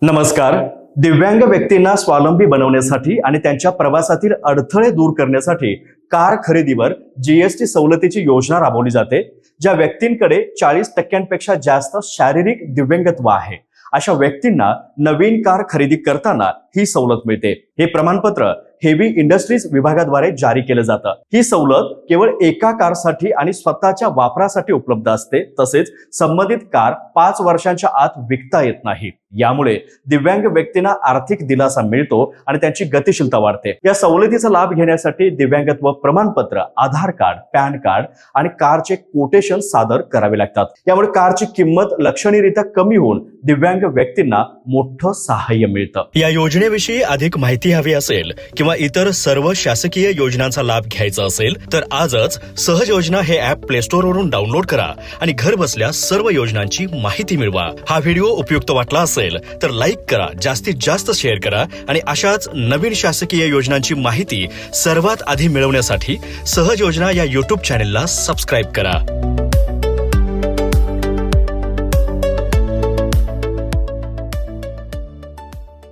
नमस्कार. दिव्यांग व्यक्तींना स्वावलंबी बनवण्यासाठी आणि त्यांच्या प्रवासातील अडथळे दूर करण्यासाठी कार खरेदीवर जीएसटी सवलतीची योजना राबवली जाते. ज्या व्यक्तींकडे 40% जास्त शारीरिक दिव्यांगत्व आहे अशा व्यक्तींना नवीन कार खरेदी करताना ही सवलत मिळते. हे प्रमाणपत्र हेवी इंडस्ट्रीज विभागाद्वारे जारी केलं जातं. ही सवलत केवळ एका कारसाठी आणि स्वतःच्या वापरासाठी उपलब्ध असते. तसेच संबंधित कार 5 वर्षांच्या आत विकता येत नाही. यामुळे दिव्यांग व्यक्तींना आर्थिक दिलासा मिळतो आणि त्यांची गतिशीलता वाढते. या सवलतीचा लाभ घेण्यासाठी दिव्यांगत्व प्रमाणपत्र, आधार कार्ड, पॅन कार्ड आणि कारचे कोटेशन सादर करावे लागतात. यामुळे कारची किंमत लक्षणीयरित्या कमी होऊन दिव्यांग व्यक्तींना मोठं सहाय्य मिळतं. या योजनेविषयी अधिक माहिती हवी असेल किंवा इतर सर्व शासकीय योजनांचा लाभ घ्यायचा असेल तर आजच सहज योजना हे ऍप प्ले स्टोर वरून डाउनलोड करा आणि घर बसल्या सर्व योजनांची माहिती मिळवा. हा व्हिडिओ उपयुक्त वाटला असेल तर लाईक करा, जास्तीत जास्त शेअर करा आणि अशाच नवीन शासकीय योजनांची माहिती सर्वात आधी मिळवण्यासाठी सहज योजना या YouTube चॅनेलला सबस्क्राईब करा.